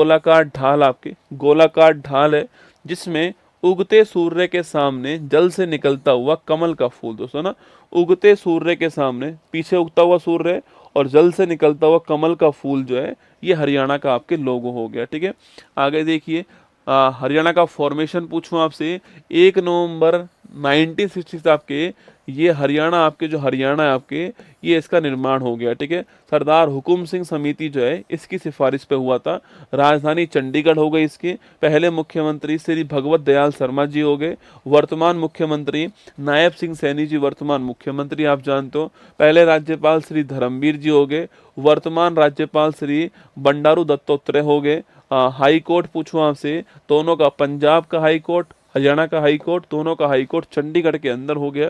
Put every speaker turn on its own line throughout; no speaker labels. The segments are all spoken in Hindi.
गोलाकार ढाल आपके गोलाकार ढाल है जिसमें उगते सूर्य के सामने जल से निकलता हुआ कमल का फूल। दोस्तों ना, उगते सूर्य के सामने पीछे उगता हुआ सूर्य है और जल से निकलता हुआ कमल का फूल जो है ये हरियाणा का आपके लोगो हो गया। ठीक है, आगे देखिए हरियाणा का फॉर्मेशन पूछूं आपसे 1 नवंबर 1966 आपके ये हरियाणा आपके जो हरियाणा है आपके ये इसका निर्माण हो गया। ठीक है, सरदार हुकुम सिंह समिति जो है इसकी सिफारिश पे हुआ था। राजधानी चंडीगढ़ हो गई। इसके पहले मुख्यमंत्री श्री भगवत दयाल शर्मा जी हो गए। वर्तमान मुख्यमंत्री नायब सिंह सैनी जी वर्तमान मुख्यमंत्री आप जानते हो। पहले राज्यपाल श्री धर्मवीर जी हो गए। वर्तमान राज्यपाल श्री बंडारू दत्तात्रेय हो गए। हाई कोर्ट पूछूं आपसे, दोनों का पंजाब का हाई कोर्ट हरियाणा का हाई कोर्ट दोनों का हाई कोर्ट चंडीगढ़ के अंदर हो गया।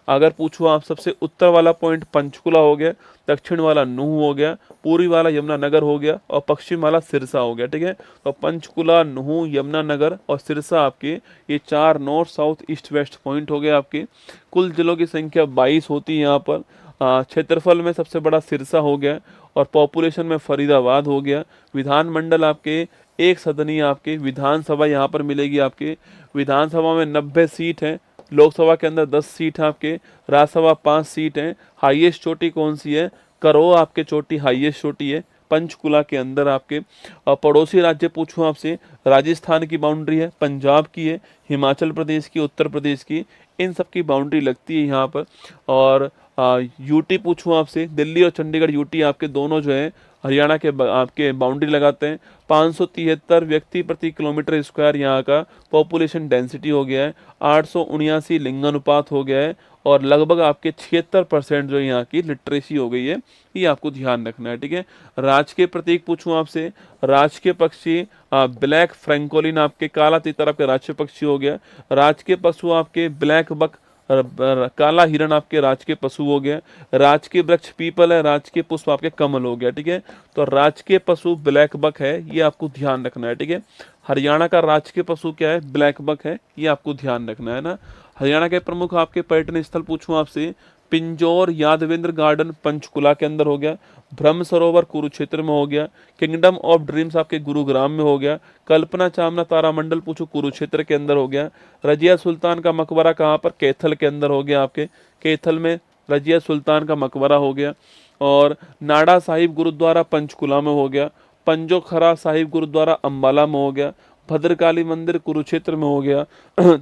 अगर पूछूं आप सबसे उत्तर वाला पॉइंट पंचकुला हो गया, दक्षिण वाला नूह हो गया, पूर्वी वाला यमुनानगर हो गया और पश्चिम वाला सिरसा हो गया। ठीक है, तो पंचकुला, नूह, यमुनानगर और सिरसा आपके ये 4 north south east west point हो गए आपके। कुल जिलों की संख्या 22 होती है यहाँ पर। क्षेत्रफल में सबसे बड़ा सिरसा हो गया और पॉपुलेशन में फरीदाबाद हो गया। विधानमंडल आपके एक सदनीय आपके विधानसभा यहाँ पर मिलेगी आपके। विधानसभा में 90 सीट है। लोकसभा के अंदर 10 सीट है आपके। राज्यसभा 5 सीट है। हाईएस्ट चोटी कौन सी है? करो आपके चोटी हाईएस्ट चोटी है पंचकुला के अंदर आपके। पड़ोसी राज्य पूछूं आपसे, राजस्थान की बाउंड्री है, पंजाब की है, हिमाचल प्रदेश की, उत्तर प्रदेश की, इन सब की बाउंड्री लगती है यहाँ पर। और यूटी पूछूं आपसे, दिल्ली और चंडीगढ़ यूटी आपके दोनों जो है हरियाणा के आपके बाउंड्री लगाते हैं। 573 व्यक्ति प्रति किलोमीटर स्क्वायर यहाँ का पॉपुलेशन डेंसिटी हो गया है। 879 लिंगानुपात हो गया है और लगभग आपके 76% जो यहाँ की लिटरेसी हो गई है, ये आपको ध्यान रखना है। ठीक है, राज्य के प्रतीक पूछूं आपसे, राज्य के पक्षी ब्लैक फ्रैंकोलिन आपके काला तीतर आपके राज्य पक्षी हो गया। राज्य के पशु आपके ब्लैक बक काला हिरण आपके राज के पशु हो गया। राज के वृक्ष पीपल है, राज के पुष्प आपके कमल हो गया। ठीक है, तो राज के पशु ब्लैक बक है, ये आपको ध्यान रखना है। ठीक है, हरियाणा का राज के पशु क्या है? ब्लैक बक है, ये आपको ध्यान रखना है ना। हरियाणा के प्रमुख आपके पर्यटन स्थल पूछूं आपसे, पिंजौर यादवेंद्र गार्डन पंचकुला के अंदर हो गया। ब्रह्म सरोवर कुरुक्षेत्र में हो गया। किंगडम ऑफ ड्रीम्स आपके गुरुग्राम में हो गया। कल्पना चावला तारामंडल पूछो कुरुक्षेत्र के अंदर हो गया। रजिया सुल्तान का मकबरा कहाँ पर? कैथल के अंदर हो गया आपके। कैथल में रजिया सुल्तान का मकबरा हो गया। और नाडा साहिब गुरुद्वारा पंचकुला में हो गया। पंजो खरा साहिब गुरुद्वारा अंबाला में हो गया। भद्रकाली मंदिर कुरुक्षेत्र में हो गया।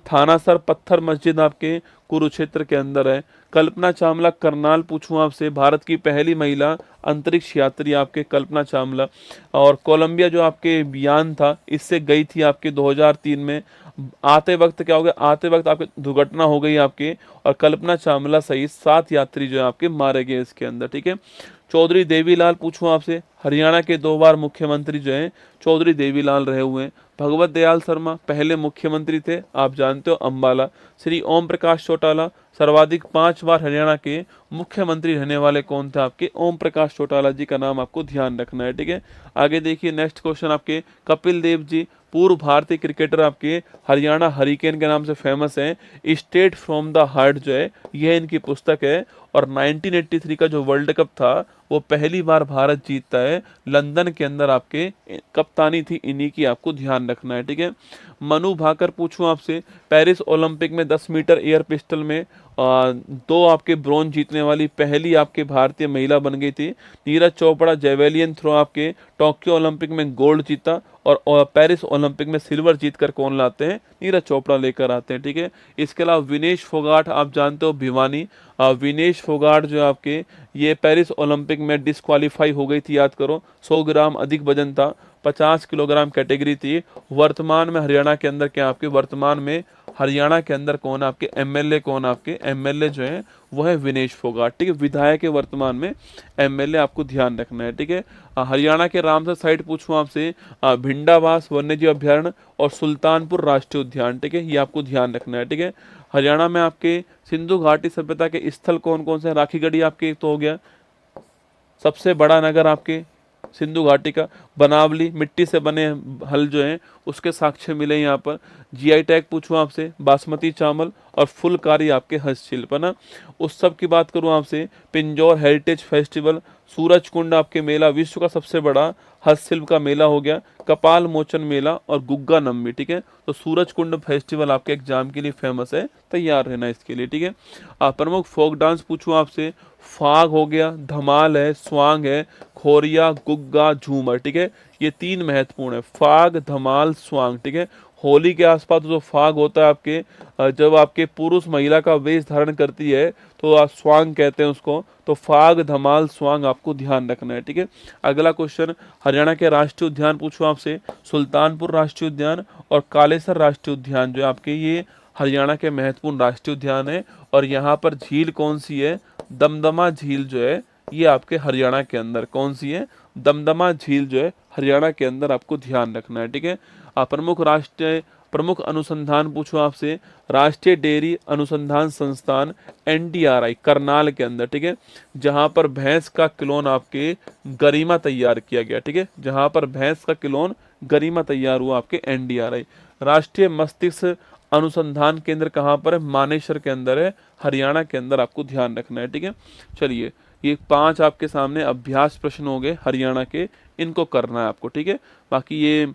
थानासर पत्थर मस्जिद आपके कुरुक्षेत्र के अंदर है। कल्पना चावला करनाल पूछूं आपसे, भारत की पहली महिला अंतरिक्ष यात्री आपके कल्पना चावला। और कोलंबिया जो आपके यान था इससे गई थी आपके 2003 में। आते वक्त क्या हो गया? आते वक्त आपके दुर्घटना हो गई आपके और कल्पना चावला सहित 7 यात्री जो है आपके मारे गए इसके अंदर। ठीक है, चौधरी देवीलाल पूछूं आपसे, हरियाणा के 2 बार मुख्यमंत्री जो हैं चौधरी देवीलाल रहे हुए हैं। भगवत दयाल शर्मा पहले मुख्यमंत्री थे आप जानते हो अंबाला। श्री ओम प्रकाश चौटाला सर्वाधिक 5 बार हरियाणा के मुख्यमंत्री रहने वाले कौन थे? आपके ओम प्रकाश चौटाला जी का नाम आपको ध्यान रखना है। ठीक है, आगे देखिए नेक्स्ट क्वेश्चन आपके, कपिल देव जी पूर्व भारतीय क्रिकेटर आपके हरियाणा हरिकेन के नाम से फेमस हैं। स्टेट फ्रॉम द हार्ट जो है यह इनकी पुस्तक है। और 1983 का जो वर्ल्ड कप था वो पहली बार भारत जीतता है, लंदन के अंदर आपके कप्तानी थी इन्हीं की, आपको ध्यान रखना है। ठीक है, मनु भाकर पूछूं आपसे, पेरिस ओलंपिक में 10 मीटर एयर पिस्टल में 2 आपके ब्रॉन्ज जीतने वाली पहली आपके भारतीय महिला बन गई थी। नीरज चोपड़ा जेवेलियन थ्रो आपके टोक्यो ओलंपिक में गोल्ड जीता और पेरिस ओलंपिक में सिल्वर जीतकर कौन लाते हैं? नीरज चोपड़ा लेकर आते हैं। ठीक है, इसके अलावा विनेश फोगाट आप जानते हो भिवानी, विनेश फोगाट जो आपके ये पेरिस ओलंपिक में डिस्क्वालीफाई हो गई थी, याद करो 100 ग्राम अधिक वजन था, 50 किलोग्राम कैटेगरी थी। वर्तमान में हरियाणा के अंदर क्या आपके वर्तमान में हरियाणा के अंदर कौन आपके एमएलए कौन आपके एमएलए जो है वो है विनेश फोगाट। ठीक है, विधायक है वर्तमान में, एमएलए आपको ध्यान रखना है। ठीक है, हरियाणा के रामसर साइट पूछूं आपसे, भिंडावास वन्यजीव अभ्यारण्य और सुल्तानपुर राष्ट्रीय उद्यान। ठीक है, ये आपको ध्यान रखना है। ठीक है, हरियाणा में आपके सिंधु घाटी सभ्यता के स्थल कौन कौन से हैं? राखीगढ़ी आपके तो हो गया, सबसे बड़ा नगर आपके सिंधु घाटी का। बनावली मिट्टी से बने हल जो हैं उसके साक्ष्य मिले यहाँ पर। जीआई टैग पूछूं आपसे, बासमती चावल और फुलकारी आपके हस्तशिल्प है ना। उत्सव की बात करूं आपसे, पिंजौर हेरिटेज फेस्टिवल सूरज कुंड आपके मेला विश्व का सबसे बड़ा हस्तशिल्प का मेला हो गया, कपाल मोचन मेला और गुग्गा नम्मी, ठीक है। तो सूरज कुंड फेस्टिवल आपके एग्जाम के लिए फेमस है, तैयार रहना इसके लिए, ठीक है। प्रमुख फोक डांस पूछूं आपसे, फाग हो गया, धमाल है, स्वांग है, खोरिया, गुग्गा, झूमर, ठीक है। ये 3 महत्वपूर्ण है, फाग, धमाल, स्वांग, ठीक है। होली के आसपास जो फाग होता है आपके, जब आपके पुरुष महिला का वेश धारण करती है तो आप स्वांग कहते हैं उसको। तो फाग, धमाल, स्वांग आपको ध्यान रखना है, ठीक है। अगला क्वेश्चन, हरियाणा के राष्ट्रीय उद्यान पूछूं आपसे, सुल्तानपुर राष्ट्रीय उद्यान और कालेसर राष्ट्रीय उद्यान जो है आपके, ये हरियाणा के महत्वपूर्ण राष्ट्रीय उद्यान है। और यहाँ पर झील कौन सी है, दमदमा झील जो है ये आपके हरियाणा के अंदर कौन सी है, दमदमा झील जो है हरियाणा के अंदर आपको ध्यान रखना है, ठीक है। प्रमुख अनुसंधान पूछो आपसे, राष्ट्रीय डेयरी अनुसंधान संस्थान एनडीआरआई करनाल के अंदर, ठीक है। जहां पर भैंस का क्लोन आपके गरिमा तैयार किया गया, ठीक है। जहां पर भैंस का क्लोन गरिमा तैयार हुआ आपके एनडीआरआई। राष्ट्रीय मस्तिष्क अनुसंधान केंद्र कहाँ पर है, मानेसर के अंदर है, हरियाणा के अंदर आपको ध्यान रखना है, ठीक है। चलिए, ये 5 आपके सामने अभ्यास प्रश्न हो गए हरियाणा के, इनको करना है आपको, ठीक है। बाकी ये